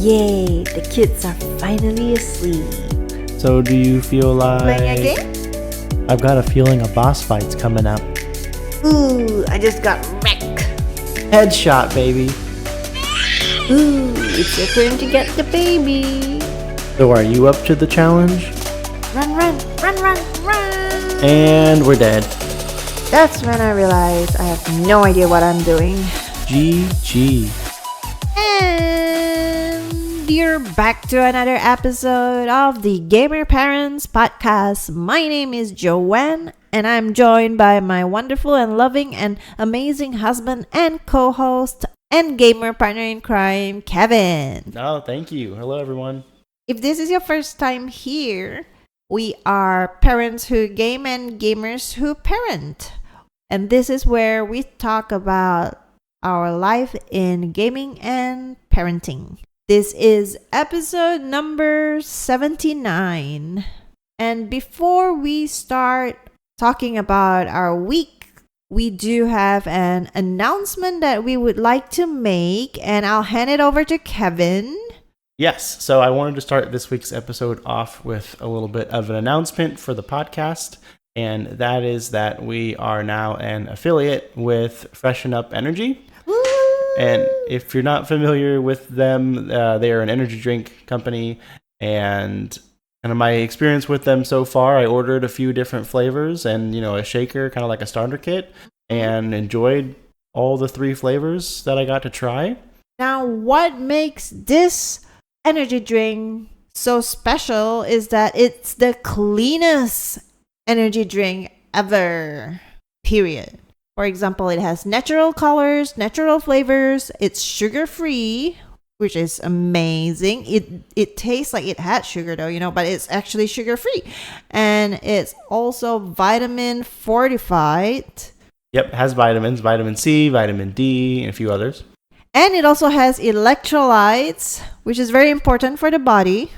Yay, the kids are finally asleep. So do you feel like... Playing a game? I've got a feeling a boss fight's coming up. Ooh, I just got wrecked. Headshot, baby. Ooh, it's your turn to get the baby. So are you up to the challenge? Run, run, run, run, run. And we're dead. That's when I realized I have no idea what I'm doing. GG. And you're back to another episode of the Gamer Parents Podcast. My name is Joanne, and I'm joined by my wonderful and loving and amazing husband and co-host and gamer partner in crime, Kevin. Oh, thank you. Hello, everyone. If this is your first time here, we are parents who game and gamers who parent. And this is where we talk about our life in gaming and parenting. This is episode number 79. And before we start talking about our week, we do have an announcement that we would like to make, and I'll hand it over to Kevin. Yes, so I wanted to start this week's episode off with a little bit of an announcement for the podcast, and that is that we are now an affiliate with Freshen Energy. Woo! And if you're not familiar with them, they are an energy drink company, and kind of my experience with them so far, I ordered a few different flavors and, a shaker, kind of like a starter kit, and enjoyed all the 3 flavors that I got to try. Now, what makes this energy drink so special is that it's the cleanest energy drink ever, period. For example, it has natural colors, natural flavors, it's sugar-free, which is amazing. It tastes like it had sugar though, but it's actually sugar-free. And it's also vitamin fortified. Yep, it has vitamins, vitamin C, vitamin D, and a few others. And it also has electrolytes, which is very important for the body.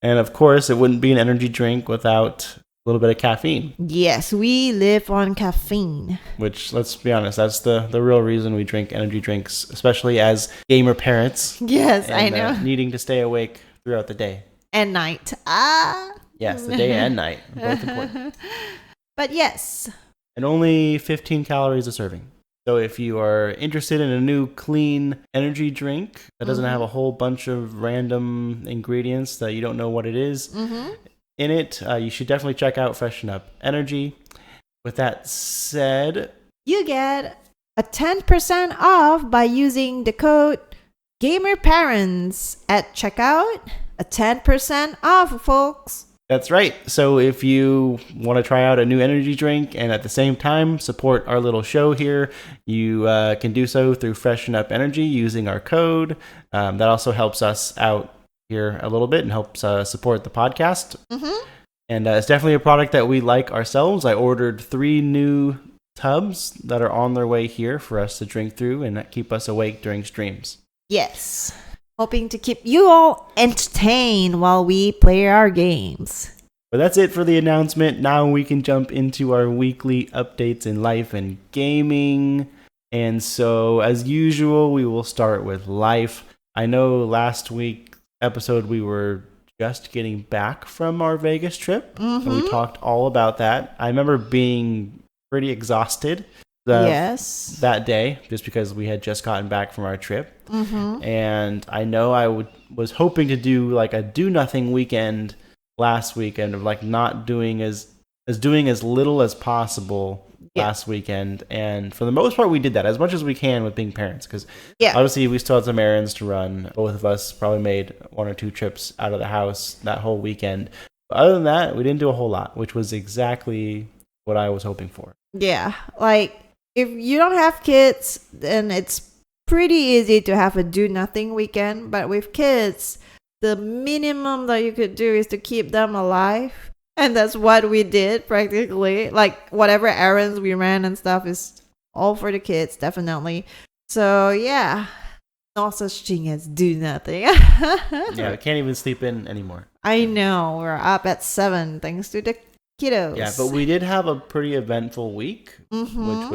And of course, it wouldn't be an energy drink without a little bit of caffeine. Yes, we live on caffeine. Which, let's be honest, that's the real reason we drink energy drinks, especially as gamer parents. Yes, and, I know. Needing to stay awake throughout the day. And night. Yes, the day and night. Both important. But yes. And only 15 calories a serving. So if you are interested in a new clean energy drink that doesn't have a whole bunch of random ingredients that you don't know what it is in it, you should definitely check out Freshen Up Energy. With that said, you get a 10% off by using the code GAMERPARENTS at checkout. A 10% off, folks. That's right. So if you want to try out a new energy drink and at the same time support our little show here, you can do so through Freshen Up Energy using our code. That also helps us out here a little bit and helps support the podcast. And it's definitely a product that we like ourselves. I ordered 3 new tubs that are on their way here for us to drink through and keep us awake during streams. Yes. Hoping to keep you all entertained while we play our games. But that's it for the announcement. Now we can jump into our weekly updates in life and gaming. And so, as usual, we will start with life. I know last week's episode we were just getting back from our Vegas trip. And we talked all about that. I remember being pretty exhausted that day, just because we had just gotten back from our trip. And I know I was hoping to do like a do nothing weekend last weekend of like not doing doing as little as possible last weekend. And for the most part, we did that as much as we can with being parents, because obviously we still had some errands to run. Both of us probably made 1 or 2 trips out of the house that whole weekend. But other than that, we didn't do a whole lot, which was exactly what I was hoping for. Yeah, like if you don't have kids, then it's pretty easy to have a do nothing weekend. But with kids, the minimum that you could do is to keep them alive. And that's what we did practically. Like whatever errands we ran and stuff is all for the kids, definitely. So yeah, no such thing as do nothing. Yeah, I can't even sleep in anymore. I know, we're up at 7 thanks to the kiddos. Yeah, but we did have a pretty eventful week, which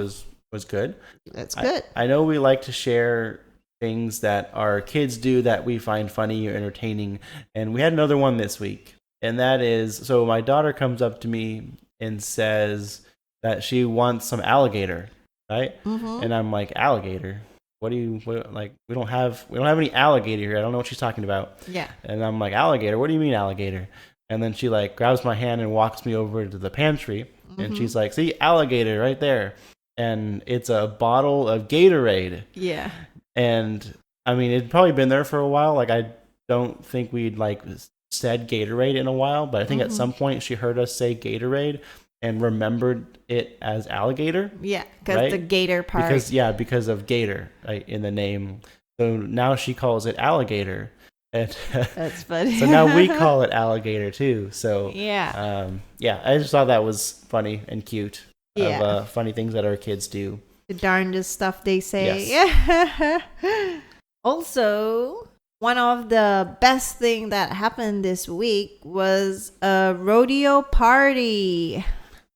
was good. That's good. I know we like to share things that our kids do that we find funny or entertaining. And we had another one this week. And that is, so my daughter comes up to me and says that she wants some alligator, right? Mm-hmm. And I'm like, alligator? Like, we don't have any alligator here. I don't know what she's talking about. Yeah. And I'm like, alligator? What do you mean alligator? And then she like grabs my hand and walks me over to the pantry. And she's like, see, alligator right there. And it's a bottle of Gatorade. Yeah. And I mean, it'd probably been there for a while. Like, I don't think we'd like said Gatorade in a while, but I think at some point she heard us say Gatorade and remembered it as alligator. Yeah, because right? the gator part. Because of gator, right, in the name. So now she calls it alligator. And that's funny. So now we call it alligator too. So yeah, I just thought that was funny and cute. Yeah, of funny things that our kids do. The darndest stuff they say. Yes. Yeah. Also, one of the best thing that happened this week was a rodeo party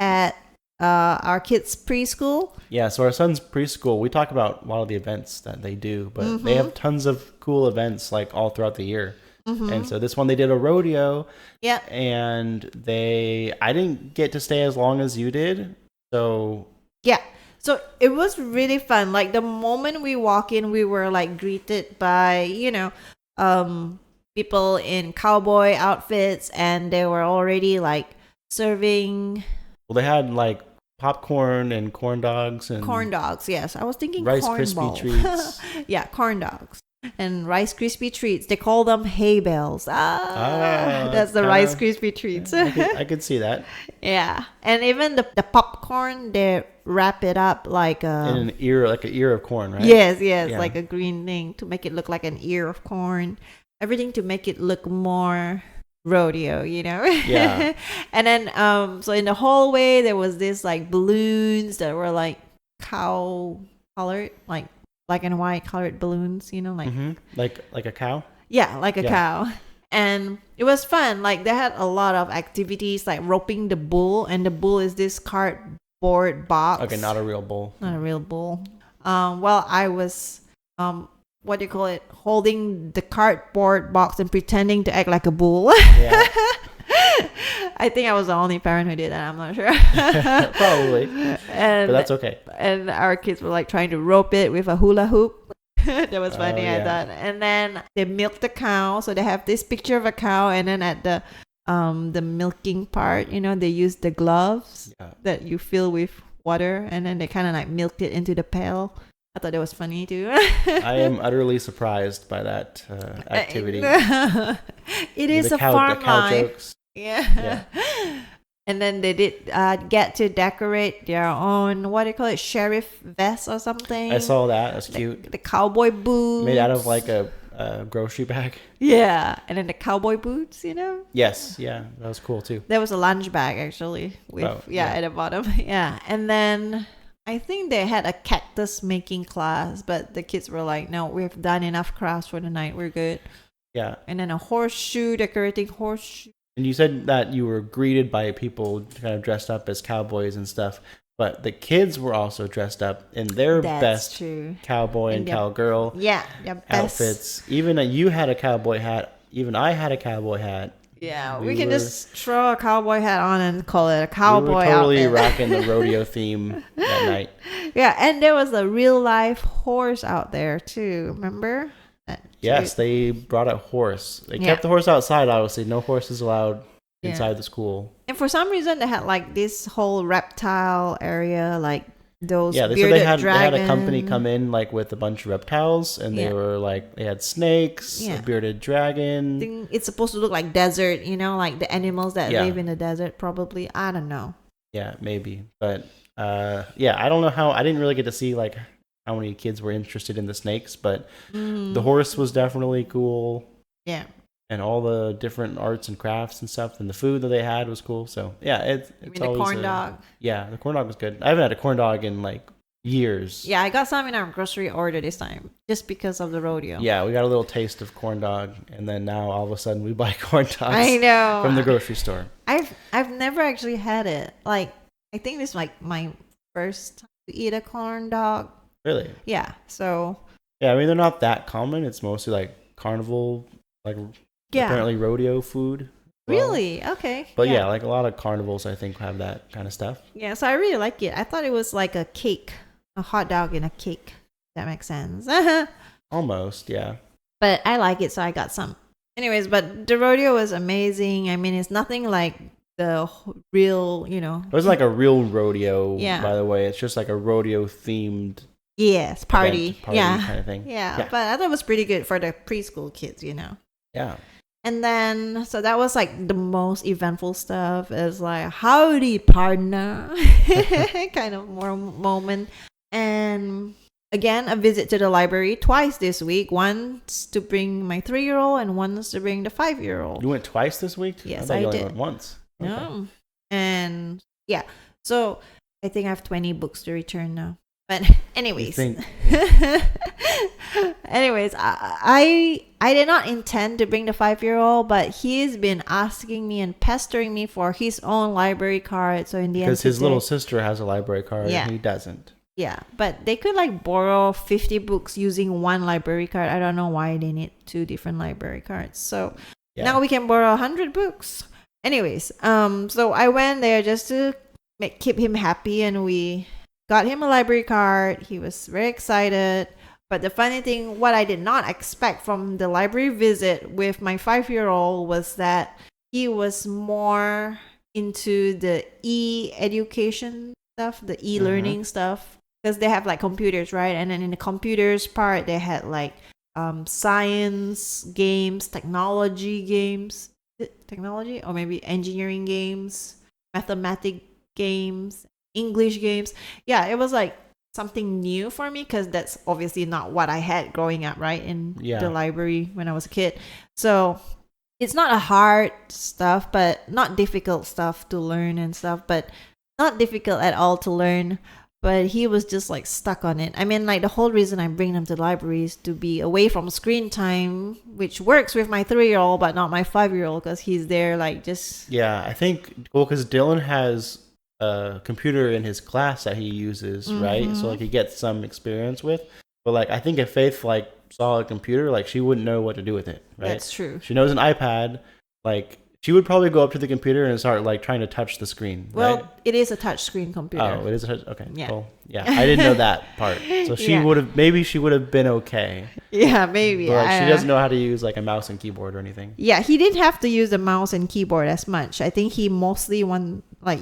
at our kids' preschool. Yeah, so our son's preschool, we talk about a lot of the events that they do, but they have tons of cool events like all throughout the year. And so this one they did a rodeo. Yeah. And I didn't get to stay as long as you did. So yeah. So it was really fun. Like the moment we walk in, we were like greeted by, people in cowboy outfits, and they were already like serving. Well, they had like popcorn and corn dogs. Yes, I was thinking Rice corn Krispie ball. treats. Yeah, corn dogs and Rice Krispie treats. They call them hay bales. That's the Rice Krispie treats. I could see that. Yeah, and even the popcorn, they wrap it up like in an ear of corn, right? Yes, Yeah. like a green thing to make it look like an ear of corn. Everything to make it look more rodeo, Yeah. And then so in the hallway there was this like balloons that were like cow colored, like black and white colored balloons, like like a cow. Yeah, like a cow. And it was fun. Like they had a lot of activities like roping the bull, and the bull is this cardboard box. Okay, not a real bull. Not a real bull. Well, I was what do you call it, holding the cardboard box and pretending to act like a bull. Yeah. I think I was the only parent who did that. I'm not sure. Probably. But that's okay. And our kids were like trying to rope it with a hula hoop. That was funny, I thought. And then they milked the cow. So they have this picture of a cow, and then at the milking part, they use the gloves that you fill with water, and then they kind of like milked it into the pail. I thought it was funny too. I am utterly surprised by that activity. It is a farm the cow life. jokes. Yeah. And then they did get to decorate their own, what do you call it, sheriff vest or something. I saw that. That's cute. The cowboy boots. Made out of like a grocery bag. Yeah. And then the cowboy boots, Yes. Yeah. That was cool too. There was a lunch bag actually with at the bottom. Yeah. And then I think they had a cactus making class, but the kids were like, no, we've done enough crafts for the night. We're good. Yeah. And then a horseshoe, decorating horseshoe. And you said that you were greeted by people kind of dressed up as cowboys and stuff, but the kids were also dressed up in their best cowboy and cowgirl outfits. Even you had a cowboy hat. Even I had a cowboy hat. Yeah, we can just throw a cowboy hat on and call it a cowboy outfit. We were totally outfit. rocking the rodeo theme that night. Yeah, and there was a real life horse out there too. Remember? Yes, they brought a horse. They kept the horse outside, obviously. No horses allowed inside the school. And for some reason, they had like this whole reptile area, like those they bearded said they had a dragon. company come in like with a bunch of reptiles, and they were like, they had snakes, a bearded dragon. I think it's supposed to look like desert, like the animals that live in the desert, probably. I don't know. Yeah, maybe. But I don't know how. I didn't really get to see like how many kids were interested in the snakes, but the horse was definitely cool. Yeah. And all the different arts and crafts and stuff, and the food that they had was cool. So yeah, it's the corn dog. Yeah, the corn dog was good. I haven't had a corn dog in like years. Yeah, I got some in our grocery order this time just because of the rodeo. Yeah, we got a little taste of corn dog, and then now all of a sudden we buy corn dogs. I know, from the grocery store. I've never actually had it. Like I think this is like my first time to eat a corn dog. Really? Yeah. So Yeah, I mean they're not that common. It's mostly like carnival, like apparently rodeo food. Well. Really? Okay. But yeah, like a lot of carnivals, I think have that kind of stuff. Yeah, so I really like it. I thought it was like a cake, a hot dog in a cake. That makes sense. Almost, yeah. But I like it, so I got some. Anyways, but the rodeo was amazing. I mean, it's nothing like the real, It wasn't like a real rodeo, Yeah. by the way. It's just like a rodeo themed yes, party. Yeah. kind of thing. Yeah, but I thought it was pretty good for the preschool kids, Yeah. And then, so that was like the most eventful stuff. Is like, howdy, partner, kind of more moment. And again, a visit to the library twice this week. Once to bring my 3-year-old and once to bring the 5-year-old. You went twice this week? Yes, thought I you only did. went once. Okay. No. And yeah, so I think I have 20 books to return now. But anyways, anyways, I did not intend to bring the 5-year-old, but he's been asking me and pestering me for his own library card. So in the end, because his little sister has a library card and he doesn't. Yeah, but they could like borrow 50 books using one library card. I don't know why they need 2 different library cards. So now we can borrow 100 books. Anyways, so I went there just to keep him happy, and we got him a library card. He was very excited. But the funny thing, what I did not expect from the library visit with my 5-year-old was that he was more into the e-education stuff, the e-learning stuff, because they have like computers, right? And then in the computers part, they had like science games, technology or maybe engineering games, mathematics games, English games. Yeah, it was like something new for me because that's obviously not what I had growing up, right? In the library when I was a kid. So it's not a hard stuff, but not difficult stuff to learn and stuff, but not difficult at all to learn. But he was just like stuck on it. I mean, like the whole reason I bring them to the library is to be away from screen time, which works with my 3-year-old, but not my 5-year-old because he's there like just... Yeah, I think, because Dylan has a computer in his class that he uses, right? So like he gets some experience with. But like I think if Faith like saw a computer, like she wouldn't know what to do with it, right? That's true. She knows an iPad, like she would probably go up to the computer and start like trying to touch the screen. Well, right? it is a touch screen computer. Oh, it is a touch. Okay, yeah. Cool. Yeah, I didn't know that part. So she would have been okay. Yeah, maybe. But like, she doesn't know how to use like a mouse and keyboard or anything. Yeah, he didn't have to use the mouse and keyboard as much. I think he mostly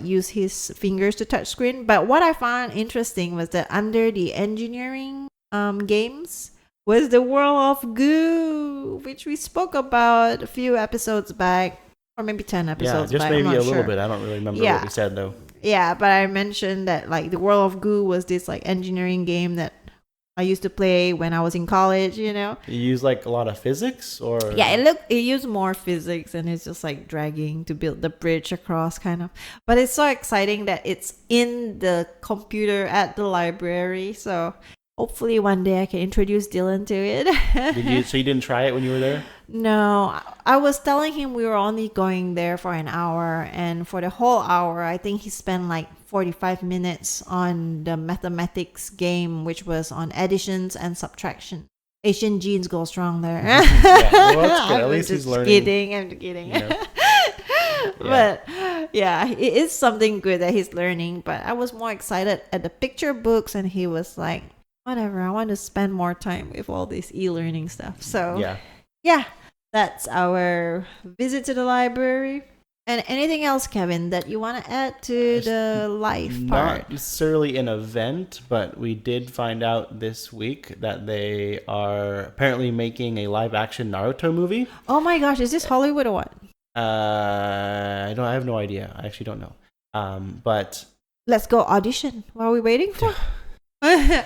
use his fingers to touch screen. But what I found interesting was that under the engineering games was the World of Goo, which we spoke about a few episodes back. Or maybe 10 episodes just back. maybe a little sure. bit. I don't really remember what we said, though. Yeah, but I mentioned that, like, the World of Goo was this, like, engineering game that I used to play when I was in college, You use, like, a lot of physics, or...? Yeah, it used more physics, and it's just, like, dragging to build the bridge across, kind of. But it's so exciting that it's in the computer at the library, so... Hopefully one day I can introduce Dylan to it. So you didn't try it when you were there? No, I was telling him we were only going there for an hour, and for the whole hour, I think he spent like 45 minutes on the mathematics game, which was on additions and subtraction. Asian genes go strong there. Well, that's good. At least he's learning. I'm just kidding. But yeah, it is something good that he's learning. But I was more excited at the picture books, and he was like, whatever, I want to spend more time with all this e-learning stuff. So yeah, that's our visit to the library. And anything else, Kevin, that you want to add to the life part? Not necessarily an event, but we did find out this week that they are apparently making a live-action Naruto movie. Oh my gosh, is this Hollywood or what? I have no idea. I actually don't know. But let's go audition. What are we waiting for?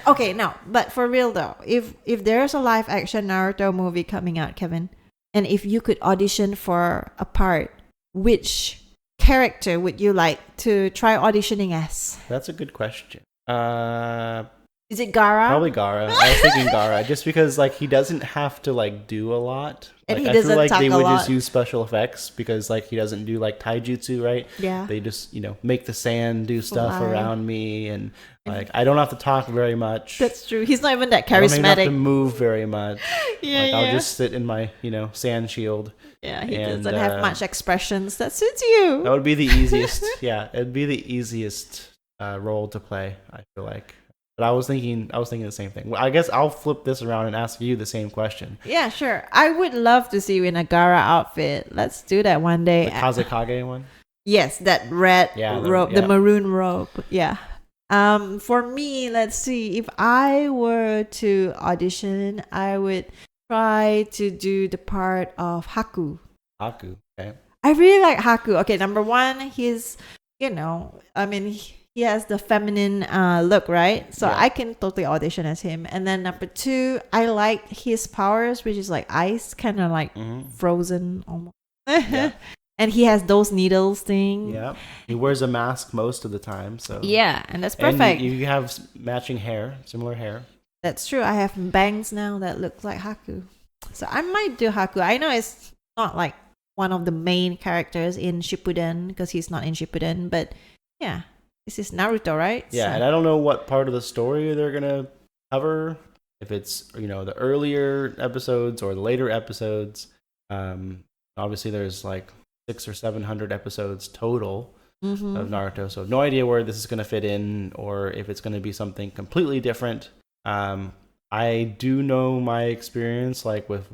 Okay, no, but for real though, if there's a live action Naruto movie coming out, Kevin, and if you could audition for a part, which character would you like to try auditioning as? That's a good question. Is it Gara? Probably Gara. I was thinking Gara, just because like he doesn't have to like do a lot. And Like, he I doesn't feel like talk they a would lot. just use special effects because like he doesn't do like taijutsu, right? Yeah. They just make the sand do stuff Fly. around me, and like I don't have to talk very much. That's true. He's not even that I don't even have to charismatic. move very much. Yeah, like I'll yeah. just sit in my sand shield. Yeah, he And, doesn't have much expressions. That suits you. That would be the easiest. Yeah, it'd be the easiest role to play, I feel like. But I was thinking the same thing. Well, I guess I'll flip this around and ask you the same question. Yeah, sure. I would love to see you in a Gara outfit. Let's do that one day. The Kazekage one? Yes, that red robe, the maroon robe. Yeah. For me, let's see. If I were to audition, I would try to do the part of Haku. Haku, okay. I really like Haku. Okay, number one, he's, he has the feminine look, right? So Yeah. I can totally audition as him. And then number two, I like his powers, which is like ice, kind of like frozen almost. Yeah. And he has those needles thing. Yeah. He wears a mask most of the time, so. Yeah, and that's perfect. And you have matching hair, similar hair. That's true. I have bangs now that look like Haku. So I might do Haku. I know it's not like one of the main characters in Shippuden because he's not in Shippuden, but yeah, this is Naruto, right? Yeah, So- and I don't know what part of the story they're going to cover, if it's, the earlier episodes or the later episodes. Obviously, there's like 600 or 700 episodes total of Naruto, so no idea where this is going to fit in or if it's going to be something completely different. I do know my experience like with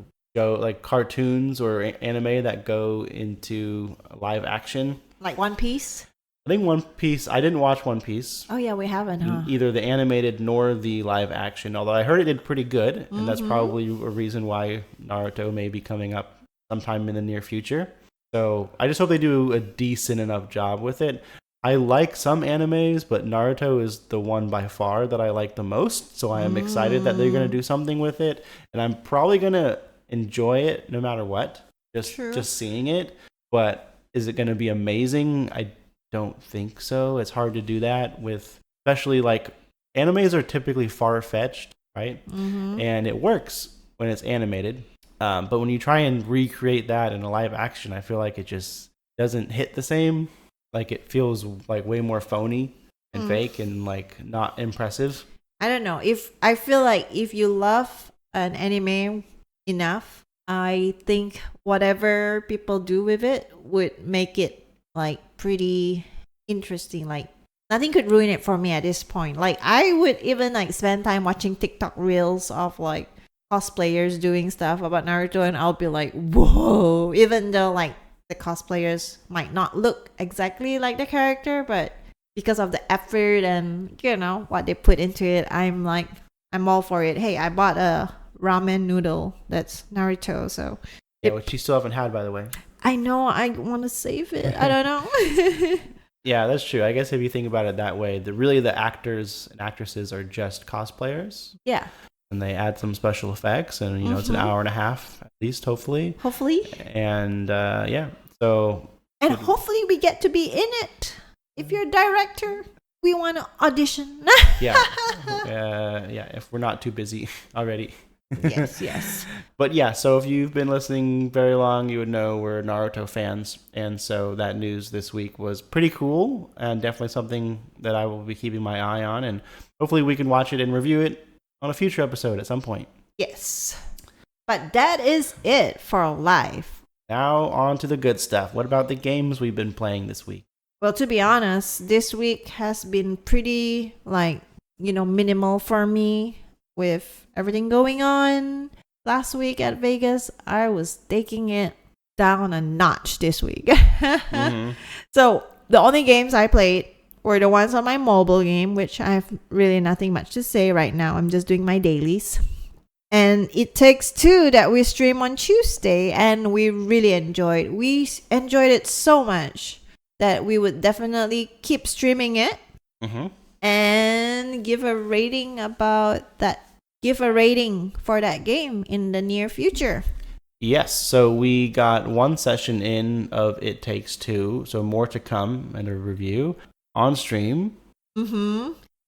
cartoons or anime that go into live action. Like One Piece? I think One Piece, I didn't watch One Piece. Oh yeah, we haven't, huh? Either the animated nor the live action, although I heard it did pretty good, and that's probably a reason why Naruto may be coming up sometime in the near future. So I just hope they do a decent enough job with it. I like some animes, but Naruto is the one by far that I like the most, so I am excited that they're going to do something with it, and I'm probably going to enjoy it no matter what, just seeing it. But is it going to be amazing? I don't think so. It's hard to do that with, especially like animes are typically far-fetched, right? And it works when it's animated, but when you try and recreate that in a live action, I feel like it just doesn't hit the same. Like it feels like way more phony and fake and like not impressive. I don't know. I feel like if you love an anime enough, I think whatever people do with it would make it like pretty interesting. Like nothing could ruin it for me at this point. Like I would even like spend time watching TikTok reels of like cosplayers doing stuff about Naruto, and I'll be like, whoa, even though like the cosplayers might not look exactly like the character, but because of the effort and what they put into it, I'm all for it. Hey, I bought a ramen noodle that's Naruto, so yeah, which you still haven't had, by the way. I know, I want to save it. I don't know. Yeah, that's true. I guess if you think about it that way, the actors and actresses are just cosplayers. Yeah. And they add some special effects, and it's an hour and a half at least, hopefully. And so and hopefully we get to be in it. If you're a director, we want to audition. yeah, if we're not too busy already. Yes. But yeah, so if you've been listening very long, you would know we're Naruto fans, and so that news this week was pretty cool and definitely something that I will be keeping my eye on, and hopefully we can watch it and review it on a future episode at some point. Yes. But that is it for life. Now on to the good stuff. What about the games we've been playing this week? Well, to be honest, this week has been pretty minimal for me with everything going on. Last week at Vegas, I was taking it down a notch this week. So the only games I played were the ones on my mobile game, which I have really nothing much to say right now. I'm just doing my dailies. And It Takes Two that we stream on Tuesday, and we really enjoyed. We enjoyed it so much that we would definitely keep streaming it and give a rating for that game in the near future. Yes, so we got one session in of It Takes Two, so more to come and a review on stream.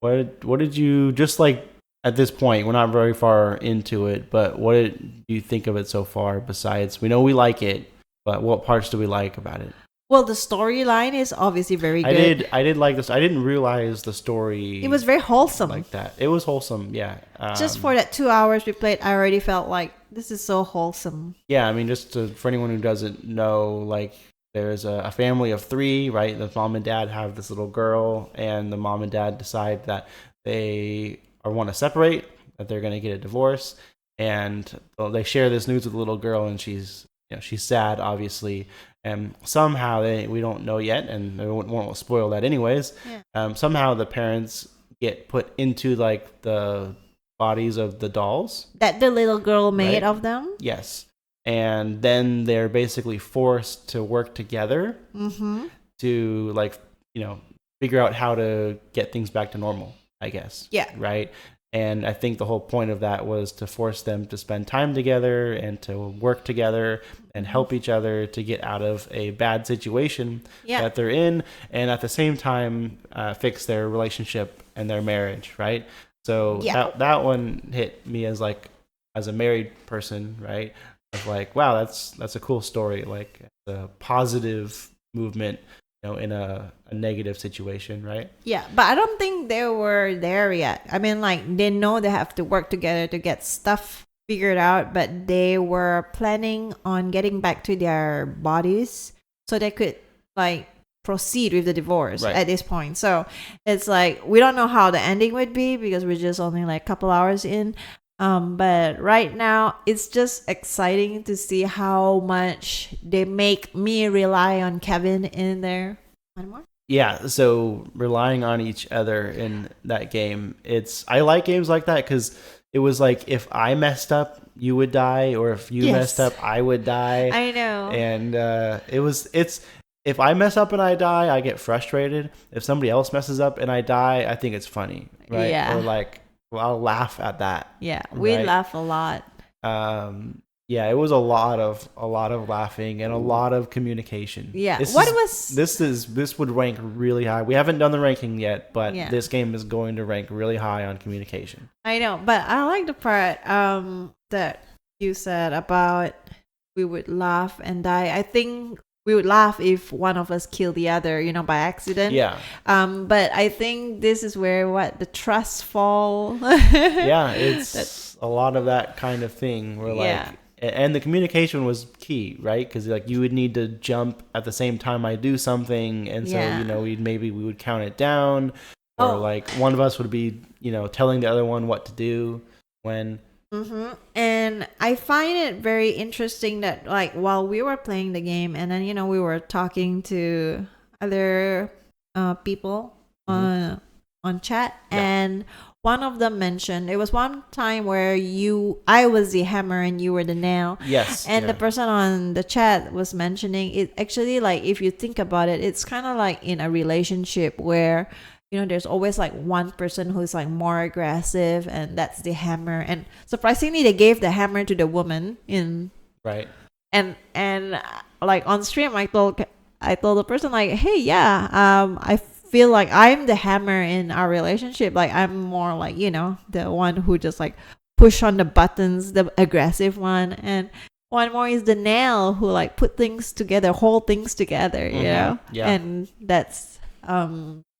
What did you just like at this point, we're not very far into it, but what do you think of it so far? Besides, we know we like it, but what parts do we like about it? Well, the storyline is obviously very good. I did like this. I didn't realize the story. It was very wholesome. Like that. It was wholesome. Yeah. Just for that 2 hours we played, I already felt like this is so wholesome. Yeah, I mean, for anyone who doesn't know, like, there's a family of 3, right? The mom and dad have this little girl, and the mom and dad decide that they want to separate, that they're going to get a divorce, and they share this news with the little girl, and she's sad, obviously, and somehow we don't know yet, and we won't spoil that anyways. Yeah. Somehow the parents get put into like the bodies of the dolls that the little girl made, right? Of them. Yes. And then they're basically forced to work together to, like, figure out how to get things back to normal, I guess. Yeah. Right. And I think the whole point of that was to force them to spend time together and to work together and help each other to get out of a bad situation that they're in, and at the same time fix their relationship and their marriage, right? So that one hit me as a married person, right? Of like, wow, that's a cool story, like a positive movement, in a negative situation, right? Yeah, but I don't think they were there yet. I mean, like, they know they have to work together to get stuff figured out, but they were planning on getting back to their bodies so they could, like, proceed with the divorce at this point. So it's like, we don't know how the ending would be because we're just only like a couple hours in. But right now, it's just exciting to see how much they make me rely on Kevin in there. One more? Yeah, so relying on each other in that game. I like games like that because it was like, if I messed up, you would die, or if you messed up, I would die. I know. And if I mess up and I die, I get frustrated. If somebody else messes up and I die, I think it's funny, right? Yeah. Or like, well, I'll laugh at that. Yeah, we laugh a lot. Yeah, it was a lot of laughing and a lot of communication. Yeah, this would rank really high. We haven't done the ranking yet, but this game is going to rank really high on communication. I know, but I like the part that you said about we would laugh and die. I think we would laugh if one of us killed the other, by accident. Yeah. But I think this is where the trust fall. Yeah, it's a lot of that kind of thing. Where and the communication was key, right? Because like you would need to jump at the same time I do something, and so we would count it down, or like one of us would be telling the other one what to do when. Mm-hmm. And I find it very interesting that, like, while we were playing the game, and then we were talking to other people on chat, and one of them mentioned there was one time where I was the hammer and you were the nail. Yes. And the person on the chat was mentioning it. Actually, like, if you think about it, it's kind of like in a relationship where there's always like one person who's like more aggressive, and that's the hammer. And surprisingly, they gave the hammer to the woman right. And like on stream, I told the person, like, hey, I feel like I'm the hammer in our relationship. Like, I'm more like the one who just like push on the buttons, the aggressive one, and one more is the nail who like put things together, hold things together. Yeah. And that's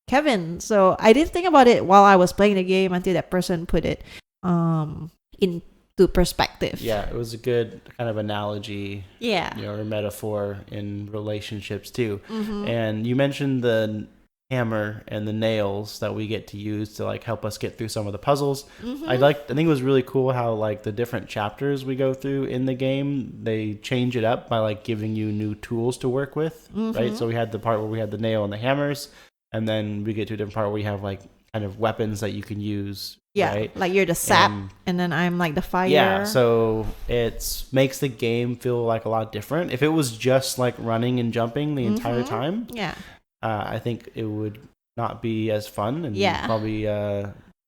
Kevin. So I didn't think about it while I was playing the game until that person put it into perspective. Yeah, it was a good kind of analogy. Yeah. Or metaphor in relationships too. Mm-hmm. And you mentioned the hammer and the nails that we get to use to like help us get through some of the puzzles. Mm-hmm. I think it was really cool how like the different chapters we go through in the game, they change it up by like giving you new tools to work with, right? So we had the part where we had the nail and the hammers, and then we get to a different part where we have like kind of weapons that you can use. Yeah, right? Like you're the sap, and then I'm like the fire. Yeah, so it makes the game feel like a lot different. If it was just like running and jumping the entire time, I think it would not be as fun and probably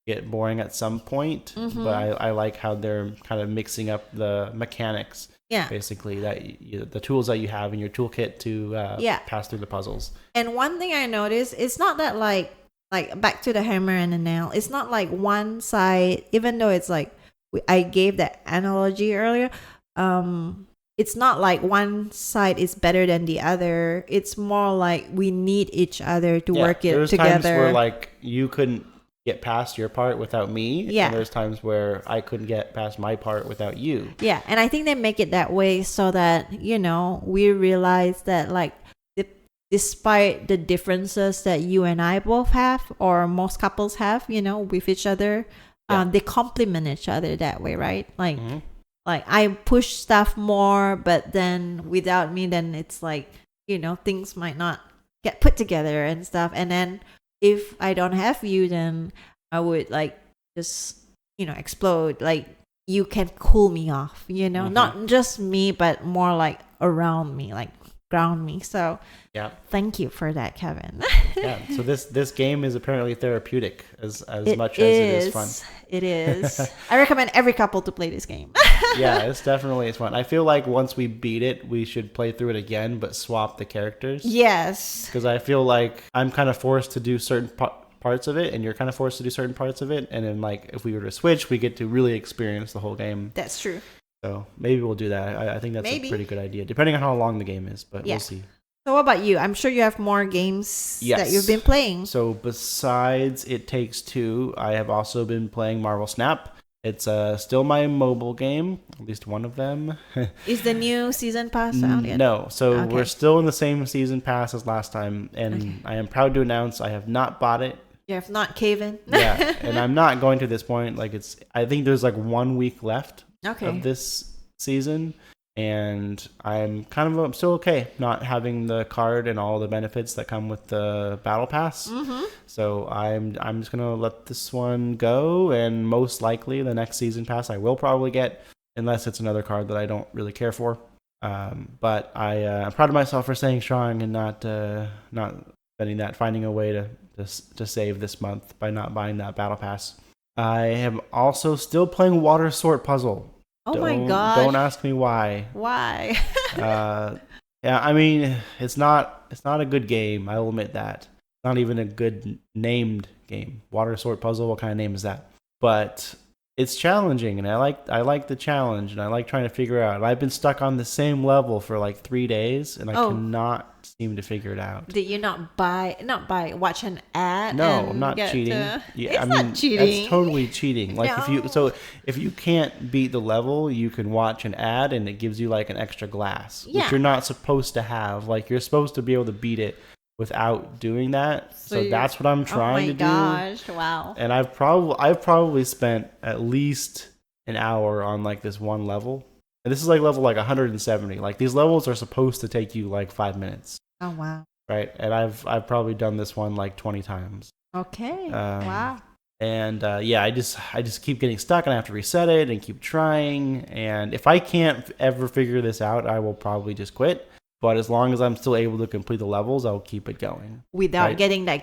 get boring at some point. But I like how they're kind of mixing up the mechanics. Yeah, basically the tools that you have in your toolkit to pass through the puzzles. And one thing I noticed, it's not that like like back to the hammer and the nail. It's not like one side, even though it's like I gave that analogy earlier. It's not like one side is better than the other. It's more like we need each other to work it there's together. Times where like you couldn't get past your part without me. Yeah. And there's times where I couldn't get past my part without you. Yeah. And I think they make it that way so that, we realize that like despite the differences that you and I both have, or most couples have, with each other, they complement each other that way, right? Like, like I push stuff more, but then without me, then it's like, things might not get put together and stuff. And then if I don't have you, then I would like just, explode. Like you can cool me off, not just me, but more like around me, like ground me. So thank you for that, Kevin. So this game is apparently therapeutic as much as it is fun. It is. I recommend every couple to play this game. It's fun. I feel like once we beat it, we should play through it again, but swap the characters. Yes. Because I feel like I'm kind of forced to do certain parts of it, and you're kind of forced to do certain parts of it. And then like if we were to switch, we get to really experience the whole game. That's true. So maybe we'll do that. I think that's a pretty good idea, depending on how long the game is, but we'll see. So what about you? I'm sure you have more games that you've been playing. So besides It Takes Two, I have also been playing Marvel Snap. It's still my mobile game, at least one of them. Is the new season pass out yet? No. So we're still in the same season pass as last time, and I am proud to announce I have not bought it. You have not, Kevin. And I'm not going to this point. Like I think there's like 1 week left of this season, and I'm still okay not having the card and all the benefits that come with the battle pass. So I'm just gonna let this one go, and most likely the next season pass I will probably get, unless it's another card that I don't really care for. But I'm proud of myself for staying strong and not spending that, finding a way to save this month by not buying that battle pass. I am also still playing Water Sort Puzzle. Oh my god! Don't ask me why. Why? I mean, it's not a good game. I will admit that. Not even a good named game. Water Sort Puzzle. What kind of name is that? But it's challenging, and I like the challenge, and I like trying to figure out. I've been stuck on the same level for like 3 days, and I cannot seem to figure it out. Did you watch an ad? No, I'm not cheating. Not cheating. That's totally cheating. Like if you can't beat the level, you can watch an ad, and it gives you like an extra glass, which you're not supposed to have. Like you're supposed to be able to beat it without doing that. So that's what I'm trying to do. Oh my gosh, wow. And I've probably spent at least an hour on like this one level. And this is like level like 170. Like these levels are supposed to take you like 5 minutes. Oh wow. Right? And I've probably done this one like 20 times. Okay. Wow. And I just keep getting stuck, and I have to reset it and keep trying. And if I can't ever figure this out, I will probably just quit. But as long as I'm still able to complete the levels, I'll keep it going. Without getting that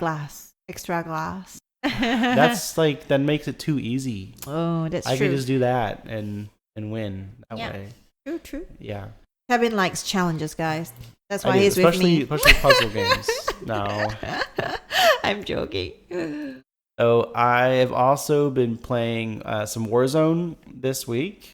extra glass. That's like, that makes it too easy. Oh, that's true. I can just do that and win that way. True. Yeah. Kevin likes challenges, guys. That's why he's with me. Especially puzzle games. No. I'm joking. So I have also been playing some Warzone this week.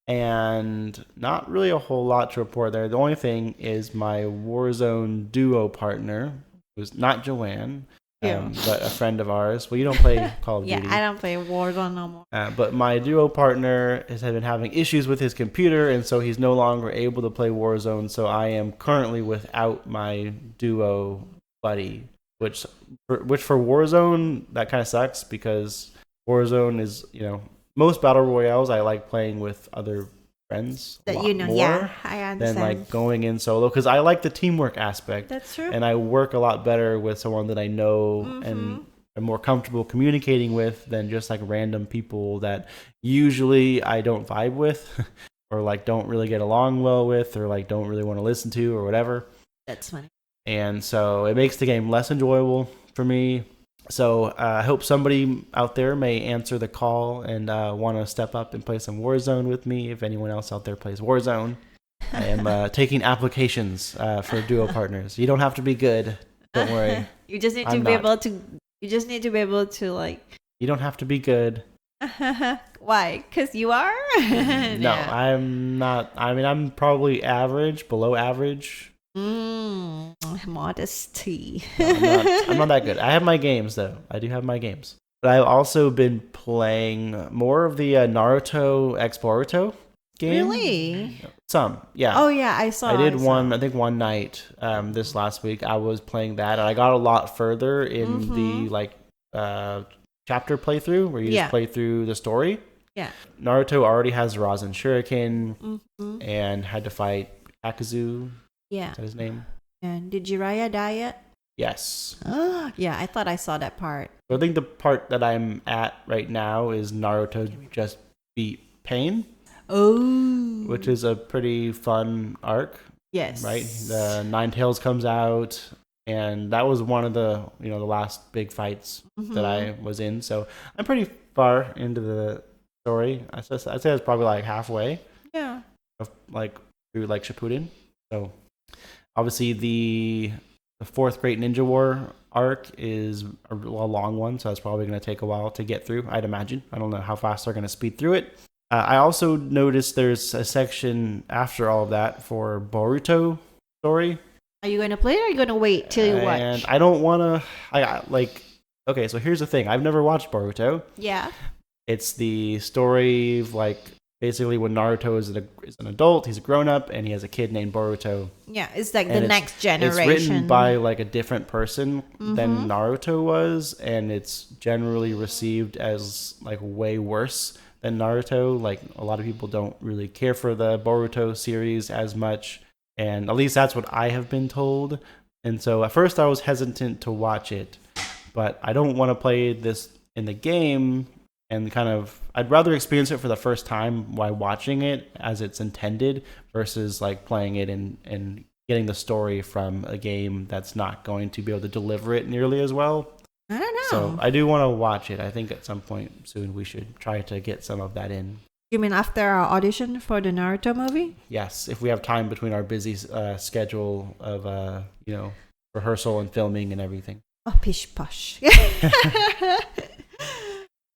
And not really a whole lot to report there. The only thing is my Warzone duo partner, who's not Joanne, but a friend of ours. Well, you don't play Call of Duty. Yeah, I don't play Warzone no more. But my duo partner has been having issues with his computer, and so he's no longer able to play Warzone. So I am currently without my duo buddy, which for Warzone, that kind of sucks, because Warzone is, most battle royales I like playing with other friends that more I understand, than like going in solo, because I like the teamwork aspect. That's true. And I work a lot better with someone that I know and am more comfortable communicating with than just like random people that usually I don't vibe with or like don't really get along well with, or like don't really want to listen to, or whatever. That's funny. And so it makes the game less enjoyable for me. So I hope somebody out there may answer the call and want to step up and play some Warzone with me. If anyone else out there plays Warzone, I am taking applications for duo partners. You don't have to be good. Don't worry. You just need to be able to You just need to be able to like. You don't have to be good. Why? Because you are? No, I'm not. I mean, I'm probably average, below average. Modesty. No, I'm not that good. I have my games, though. I do have my games. But I've also been playing more of the Naruto X Boruto game. Really? Some, yeah. Oh, yeah, I saw. I did one, I think one night this last week. I was playing that, and I got a lot further in the like chapter playthrough where you just play through the story. Yeah. Naruto already has Rasen Shuriken and had to fight Akazu. Yeah. Is that his name? And did Jiraiya die yet? Yes. Yeah, I thought I saw that part. So I think the part that I'm at right now is Naruto just beat Pain. Oh. Which is a pretty fun arc. Yes. Right? The Nine Tails comes out, and that was one of the, the last big fights that I was in. So I'm pretty far into the story. I'd say it's probably like halfway. Yeah. Like through like Shippuden. So obviously the fourth Great Ninja War arc is a long one, so that's probably going to take a while to get through, I'd imagine. I don't know how fast they're going to speed through it. I also noticed there's a section after all of that for Boruto story. Are you going to play it or are you going to wait till you watch? And I don't want to... Okay, so here's the thing. I've never watched Boruto. Yeah. It's the story of, basically when Naruto is an adult, he's a grown-up, and he has a kid named Boruto. Yeah, it's like the next generation. It's written by, a different person than Naruto was, and it's generally received as, way worse than Naruto. A lot of people don't really care for the Boruto series as much, and at least that's what I have been told. And so at first I was hesitant to watch it, but I don't want to play this in the game, and I'd rather experience it for the first time while watching it as it's intended versus playing it and getting the story from a game that's not going to be able to deliver it nearly as well. I don't know. So I do want to watch it. I think at some point soon we should try to get some of that in. You mean after our audition for the Naruto movie? Yes, if we have time between our busy schedule of rehearsal and filming and everything. Oh, pish posh.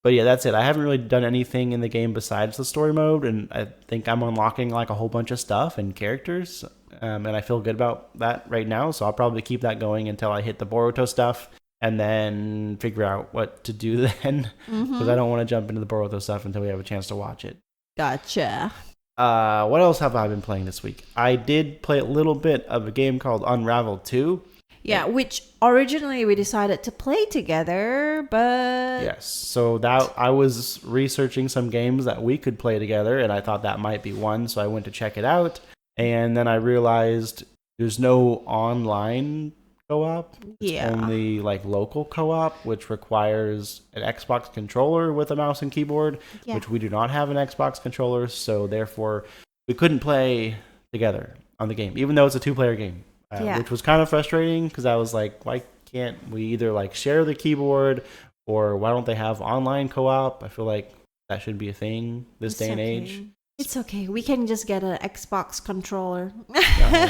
But yeah, that's it. I haven't really done anything in the game besides the story mode, and I think I'm unlocking a whole bunch of stuff and characters, and I feel good about that right now. So I'll probably keep that going until I hit the Boruto stuff, and then figure out what to do then, because I don't want to jump into the Boruto stuff until we have a chance to watch it. Gotcha. What else have I been playing this week? I did play a little bit of a game called Unravel 2. Yeah, which originally we decided to play together, but... Yes, so that I was researching some games that we could play together, and I thought that might be one, so I went to check it out, and then I realized there's no online co-op. It's only local co-op, which requires an Xbox controller with a mouse and keyboard, which we do not have an Xbox controller, so therefore we couldn't play together on the game, even though it's a two-player game. Which was kind of frustrating because I was like, why can't we either share the keyboard, or why don't they have online co-op? I feel like that should be a thing this day and age. It's okay. We can just get an Xbox controller.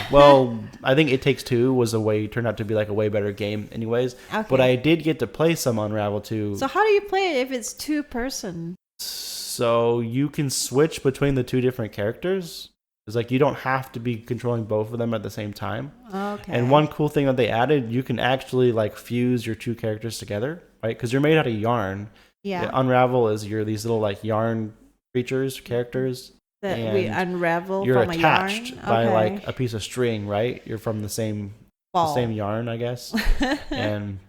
Well, I think It Takes Two turned out to be a way better game anyways. Okay. But I did get to play some Unravel 2. So how do you play it if it's two person? So you can switch between the two different characters. It's you don't have to be controlling both of them at the same time. Okay. And one cool thing that they added, you can actually fuse your two characters together, right? Because you're made out of yarn. Yeah. Unravel is these little yarn characters. That we unravel you're from attached a yarn? by a piece of string, right? You're from the same yarn, I guess. and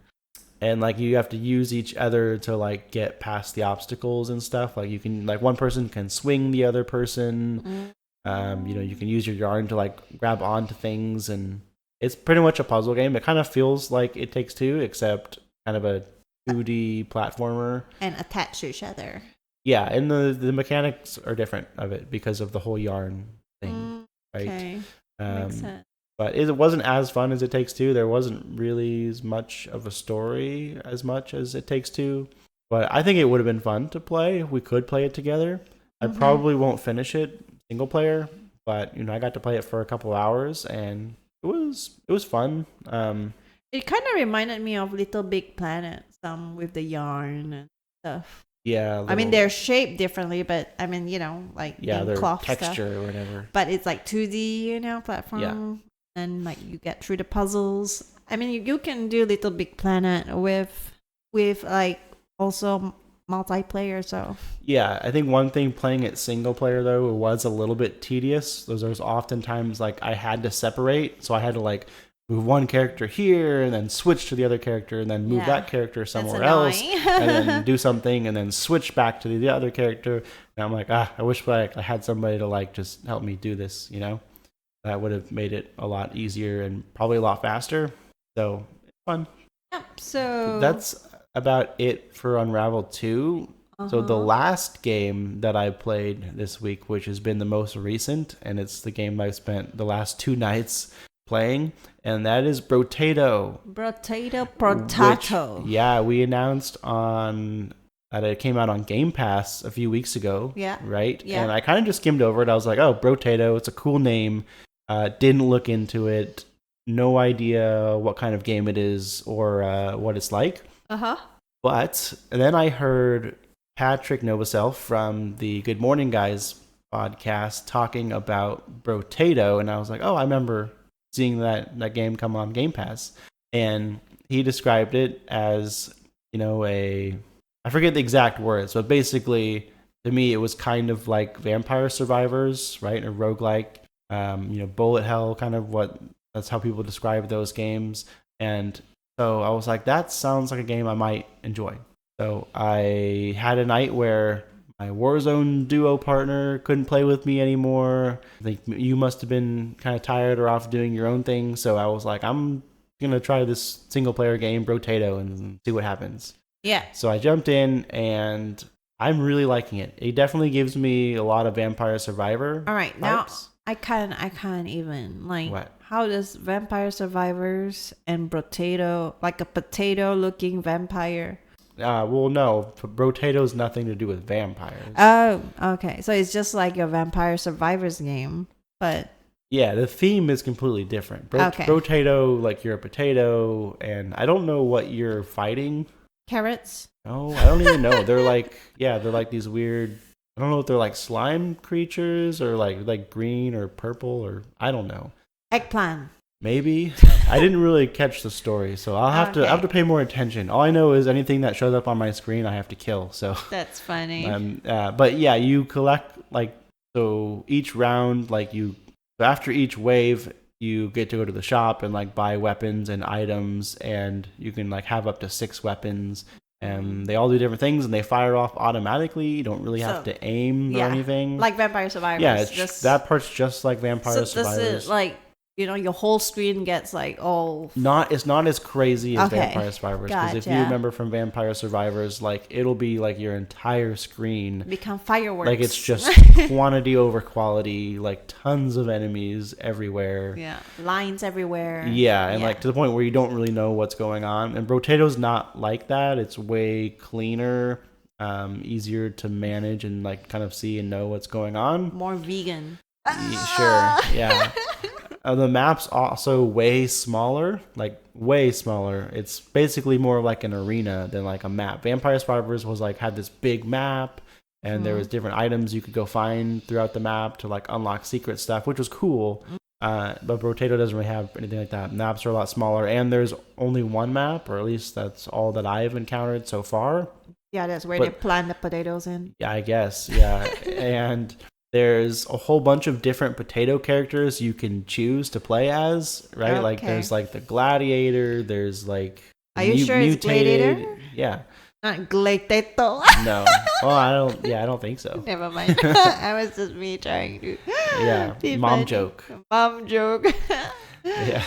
you have to use each other to get past the obstacles and stuff. You can one person can swing the other person. You can use your yarn to grab onto things, and it's pretty much a puzzle game. It kind of feels like It Takes Two, except kind of a 2D platformer. And attached to each other. Yeah, and the mechanics are different of it because of the whole yarn thing, right? Okay, makes sense. But it wasn't as fun as It Takes Two. There wasn't really as much of a story as much as It Takes Two. But I think it would have been fun to play. We could play it together. I probably won't finish it single player, but I got to play it for a couple hours, and it was fun. It kind of reminded me of Little Big Planets. some with the yarn and stuff. Yeah. I mean, they're shaped differently, but I mean, like in their cloth texture stuff. or whatever. But it's like 2D, platform. Yeah. And like you get through the puzzles. I mean, you can do Little Big Planet with like also multiplayer. So yeah, I think one thing playing it single player though was a little bit tedious. There's oftentimes like I had to separate, so I had to like move one character here and then switch to the other character and then move that character somewhere else and then do something and then switch back to the other character. And I'm like, I wish I had somebody to like just help me do this, That would have made it a lot easier and probably a lot faster. So it's fun. Yep. So that's about it for Unravel 2. So the last game that I played this week, which has been the most recent, and it's the game I've spent the last 2 nights playing, and that is Brotato. Potato. Yeah, we announced that it came out on Game Pass a few weeks ago. Yeah. Right? Yeah. And I kind of just skimmed over it. I was like, oh, Brotato, it's a cool name. Didn't look into it. No idea what kind of game it is or what it's like. But then I heard Patrick Novosel from the Good Morning Guys podcast talking about Brotato, and I was like, oh, I remember seeing that game come on Game Pass. And he described it as, I forget the exact words, but basically, to me, it was kind of like Vampire Survivors, right? A roguelike, bullet hell, kind of that's how people describe those games. And so I was like, that sounds like a game I might enjoy. So I had a night where my Warzone duo partner couldn't play with me anymore. I think you must have been kind of tired or off doing your own thing. So I was like, I'm going to try this single player game, Brotato, and see what happens. Yeah. So I jumped in and I'm really liking it. It definitely gives me a lot of Vampire Survivor. All right. vibes. Now I can't even like what? How does Vampire Survivors and Brotato, like a potato looking vampire? Well, no. Brotato's nothing to do with vampires. Oh, okay. So it's just like a Vampire Survivors game, but yeah, the theme is completely different. Okay. Brotato, like you're a potato, and I don't know what you're fighting. Carrots? No, I don't even know. They're like, they're like these weird. I don't know if they're like slime creatures or like green or purple or I don't know. Eggplant. Maybe. I didn't really catch the story, so I have to pay more attention. All I know is anything that shows up on my screen I have to kill. So that's funny. But yeah, you collect so each round after each wave you get to go to the shop and buy weapons and items, and you can have up to 6 weapons. And they all do different things, and they fire off automatically. You don't really have to aim or anything. Like Vampire Survivors. Yeah, that part's just like Vampire Survivors. So this is your whole screen gets all... It's not as crazy as Vampire Survivors. Because if you remember from Vampire Survivors, it'll be your entire screen become fireworks. It's just quantity over quality, tons of enemies everywhere. Yeah, lines everywhere. Yeah, and to the point where you don't really know what's going on. And Brotato's not like that. It's way cleaner, easier to manage and kind of see and know what's going on. More vegan. Sure, yeah. The map's also way smaller, way smaller. It's basically more like an arena than a map. Vampire Survivors was had this big map, and there was different items you could go find throughout the map to unlock secret stuff, which was cool. But Brotato doesn't really have anything like that. Maps are a lot smaller, and there's only one map, or at least that's all that I've encountered so far. Yeah, that's where they plant the potatoes in. Yeah, I guess. Yeah, and there's a whole bunch of different potato characters you can choose to play as, right? Okay. There's the gladiator, there's Are you sure it's gladiator? Yeah. Not gladiator. No. Oh, I don't think so. Never mind. I was just me trying to Mom joke. Yeah.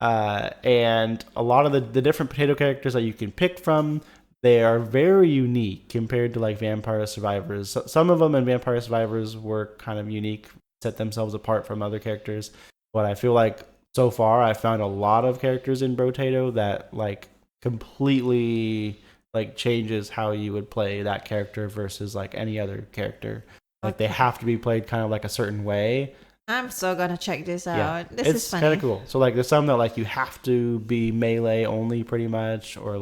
And a lot of the different potato characters that you can pick from, they are very unique compared to Vampire Survivors. Some of them in Vampire Survivors were kind of unique, set themselves apart from other characters. But I feel so far I found a lot of characters in Brotato that completely changes how you would play that character versus any other character. They have to be played kind of a certain way. I'm so gonna check this out. Yeah, this is funny. It's kind of cool. So there's some that you have to be melee only pretty much, or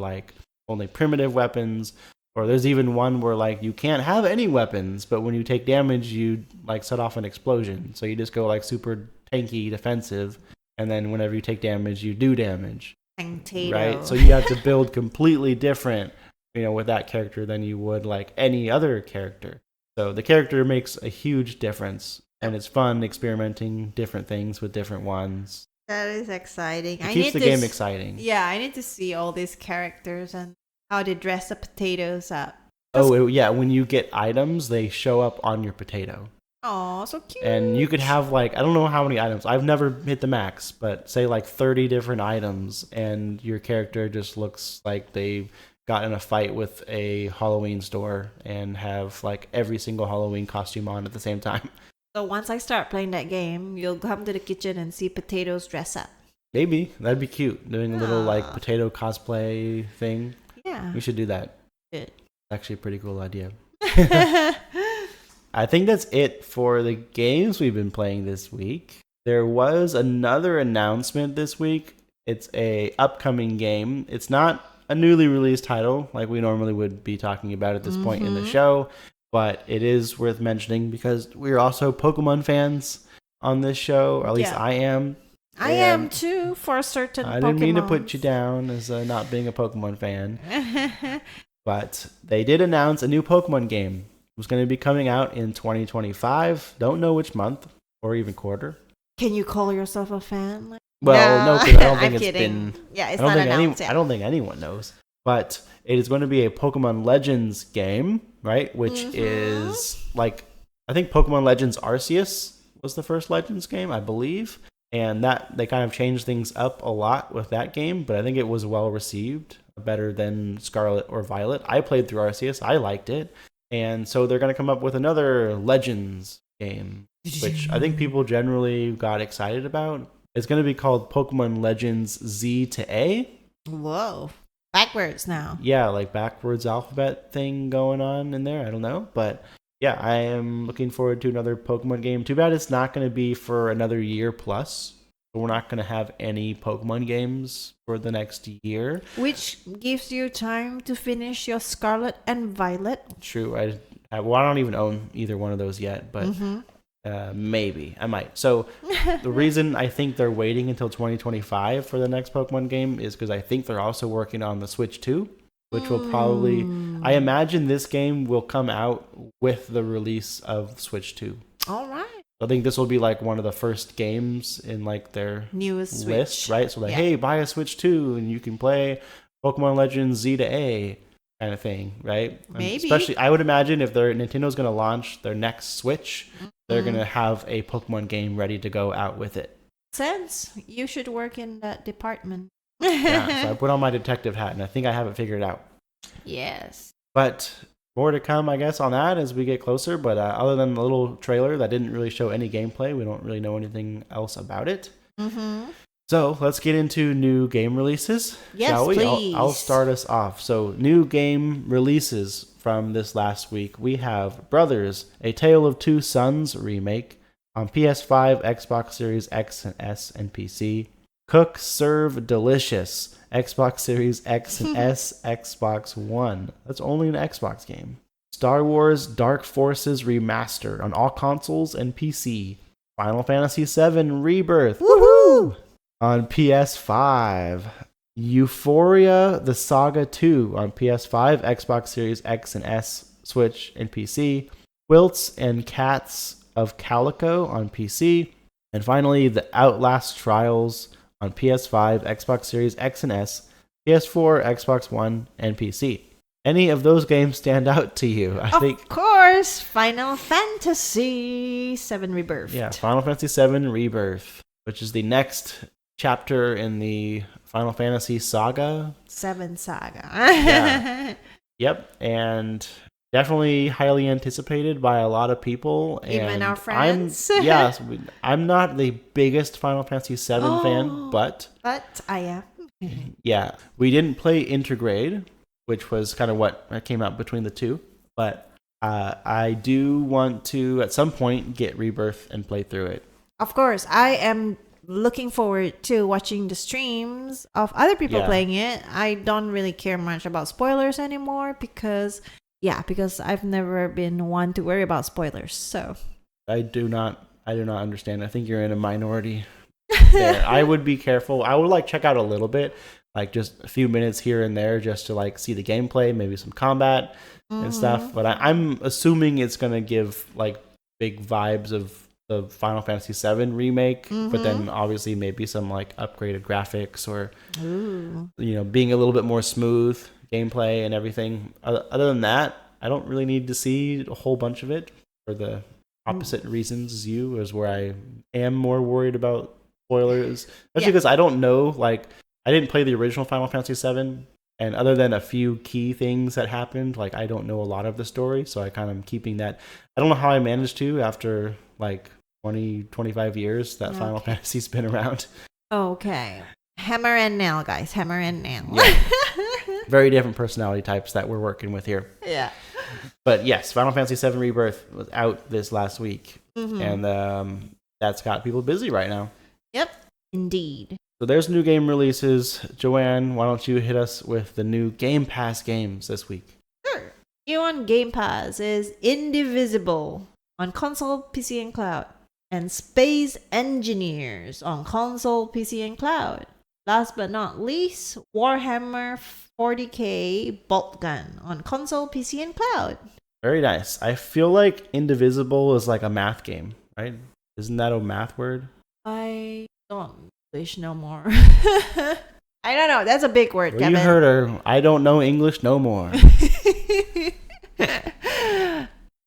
only primitive weapons. Or there's even one where like you can't have any weapons, but when you take damage, you like set off an explosion. So you just go like super tanky defensive, and then whenever you take damage, you do damage. Right? So you have to build completely different, with that character than you would like any other character. So the character makes a huge difference, and it's fun experimenting different things with different ones. That is exciting. It keeps the game exciting. Yeah, I need to see all these characters and how they dress the potatoes up. Oh, yeah. When you get items, they show up on your potato. Oh, so cute. And you could have like, I don't know how many items. I've never hit the max, but say like 30 different items, and your character just looks like they got in a fight with a Halloween store and have like every single Halloween costume on at the same time. So once I start playing that game, you'll come to the kitchen and see potatoes dress up. Maybe. That'd be cute. Doing a little like potato cosplay thing. Yeah. We should do that. Good. Actually a pretty cool idea. I think that's it for the games we've been playing this week. There was another announcement this week. It's a upcoming game. It's not a newly released title like we normally would be talking about at this point in the show, but it is worth mentioning because we're also Pokemon fans on this show, or at least I am. I am too, for a certain Pokemon. I didn't mean to put you down as not being a Pokemon fan. But they did announce a new Pokemon game. It was going to be coming out in 2025. Don't know which month or even quarter. Can you call yourself a fan? Well, no, because I don't think it's been. Yeah, it's not announced yet. I don't think anyone knows. But it is going to be a Pokemon Legends game, right? Which is like, I think Pokemon Legends Arceus was the first Legends game, I believe. And that they kind of changed things up a lot with that game, but I think it was well received, better than Scarlet or Violet. I played through Arceus. I liked it. And so they're going to come up with another Legends game, which I think people generally got excited about. It's going to be called Pokemon Legends Z to A. Whoa. Backwards now. Yeah, like backwards alphabet thing going on in there. I don't know. But yeah, I am looking forward to another Pokemon game. Too bad it's not going to be for another year plus. We're not going to have any Pokemon games for the next year. Which gives you time to finish your Scarlet and Violet. True. I don't even own either one of those yet, but maybe I might. So the reason I think they're waiting until 2025 for the next Pokemon game is because I think they're also working on the Switch 2, which will probably... I imagine this game will come out with the release of Switch 2. All right. I think this will be like one of the first games in like their newest list, Switch. Right? So like, hey, buy a Switch 2 and you can play Pokemon Legends Z to A kind of thing, right? Maybe. Especially, I would imagine if Nintendo's going to launch their next Switch, they're going to have a Pokemon game ready to go out with it. Sense. You should work in that department. Yeah, so I put on my detective hat and I think I have it figured out. Yes. But more to come, I guess, on that as we get closer. But other than the little trailer that didn't really show any gameplay, we don't really know anything else about it. So let's get into new game releases, shall we? Please. I'll start us off. So new game releases from this last week. We have Brothers, A Tale of Two Sons remake on PS5, Xbox Series X and S, and PC. Cook, Serve, Delicious, Xbox Series X and S, Xbox One. That's only an Xbox game. Star Wars Dark Forces Remastered on all consoles and PC. Final Fantasy VII Rebirth. Woohoo! On PS5. Euphoria The Saga 2 on PS5, Xbox Series X and S, Switch, and PC. Quilts and Cats of Calico on PC. And finally, The Outlast Trials on PS5, Xbox Series X and S, PS4, Xbox One, and PC. Any of those games stand out to you? I think. Of course, Final Fantasy VII Rebirth. Yeah, Final Fantasy VII Rebirth, which is the next chapter in the Final Fantasy saga. Seven Saga. Yeah. Yep, and definitely highly anticipated by a lot of people. Even our friends. I'm not the biggest Final Fantasy VII fan, but I am. Yeah, we didn't play Intergrade, which was kind of what came out between the two. But I do want to, at some point, get Rebirth and play through it. Of course, I am looking forward to watching the streams of other people Yeah. playing it. I don't really care much about spoilers anymore because I've never been one to worry about spoilers. So I do not understand. I think you're in a minority there. I would be careful. I would like check out a little bit, like just a few minutes here and there, just to like see the gameplay, maybe some combat and stuff. But I'm assuming it's gonna give like big vibes of the Final Fantasy VII remake, but then obviously maybe some like upgraded graphics or being a little bit more smooth gameplay and everything. Other than that, I don't really need to see a whole bunch of it for the opposite reasons as you, is where I am more worried about spoilers, especially because I don't know, like I didn't play the original Final Fantasy VII, and other than a few key things that happened, like I don't know a lot of the story, so I kind of am keeping that. I don't know how I managed to after like 20-25 years that Final Fantasy's been around. Okay. Hammer and nail, guys. Hammer and nail. Yeah. Very different personality types that we're working with here. Yeah. But yes, Final Fantasy VII Rebirth was out this last week, and that's got people busy right now. Yep, indeed. So there's new game releases. Joanne, why don't you hit us with the new Game Pass games this week? Sure. New on Game Pass is Indivisible on console, PC, and cloud, and Space Engineers on console, PC, and cloud. Last but not least, Warhammer 40k Bolt Gun on console, PC, and cloud. Very nice. I feel like Indivisible is like a math game, right? Isn't that a math word? I don't English no more. I don't know. That's a big word, Well, Kevin. you heard her. I don't know English no more.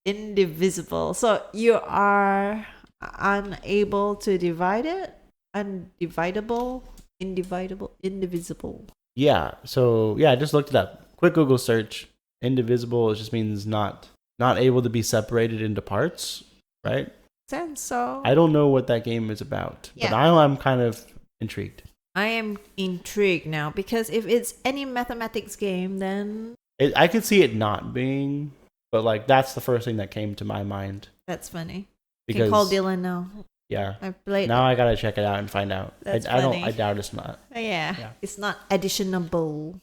Indivisible. So you are unable to divide it? Undividable? Indivisible. Yeah. So yeah, I just looked it up. Quick Google search. Indivisible, it just means not able to be separated into parts, right? Sense so. I don't know what that game is about, but I'm kind of intrigued. I am intrigued now because if it's any mathematics game, then I could see it not being, but like that's the first thing that came to my mind. That's funny. Because, you can call Dylan now. Yeah. I played. Now I gotta check it out and find out. That's I doubt it's not. Yeah. It's not additionable.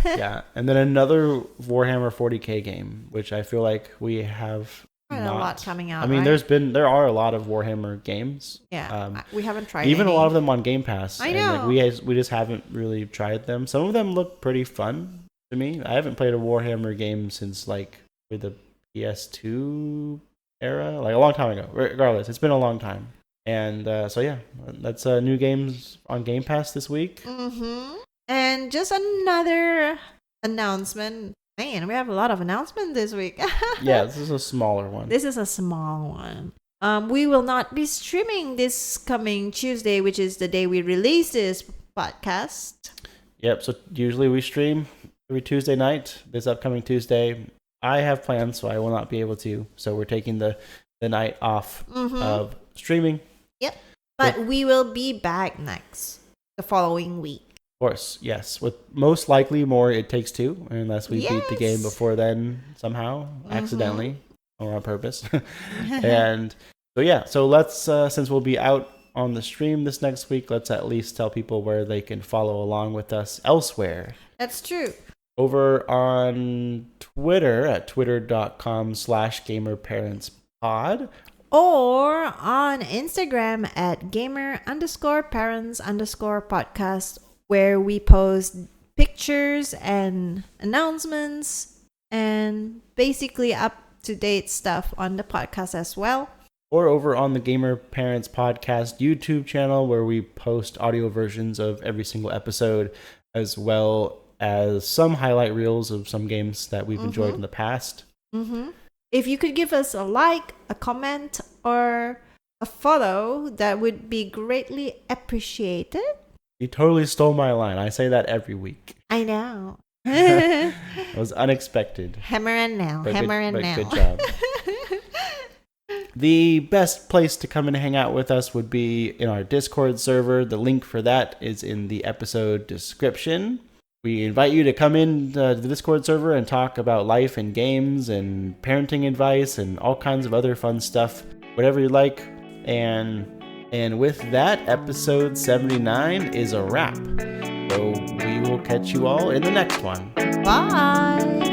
Yeah, and then another Warhammer 40k game, which I feel like we have quite a lot coming out. I mean, right? there are a lot of Warhammer games. Yeah, we haven't tried even any. a lot of them on Game Pass. I know. And like we just haven't really tried them. Some of them look pretty fun to me. I haven't played a Warhammer game since like with the PS2 era, like a long time ago. Regardless, it's been a long time. And so yeah, that's new games on Game Pass this week. And just another announcement. Man, we have a lot of announcements this week. Yeah, this is a smaller one. This is a small one. We will not be streaming this coming Tuesday, which is the day we release this podcast. Yep, so usually we stream every Tuesday night. This upcoming Tuesday, I have plans, so I will not be able to. So we're taking the night off of streaming. Yep, but we will be back the following week. Of course, yes. With most likely more It Takes Two, unless we beat the game before then somehow, accidentally or on purpose. And so yeah, so let's since we'll be out on the stream this next week, let's at least tell people where they can follow along with us elsewhere. That's true. Over on Twitter at twitter.com/gamerparentspod. Or on Instagram at gamer_parents_podcast, where we post pictures and announcements and basically up-to-date stuff on the podcast as well. Or over on the Gamer Parents Podcast YouTube channel, where we post audio versions of every single episode, as well as some highlight reels of some games that we've enjoyed in the past. If you could give us a like, a comment, or a follow, that would be greatly appreciated. You totally stole my line. I say that every week. I know. It was unexpected. Hammer and nail. But Hammer and nail. Good job. The best place to come and hang out with us would be in our Discord server. The link for that is in the episode description. We invite you to come in to the Discord server and talk about life and games and parenting advice and all kinds of other fun stuff, whatever you like. And And with that, episode 79 is a wrap. So we will catch you all in the next one. Bye.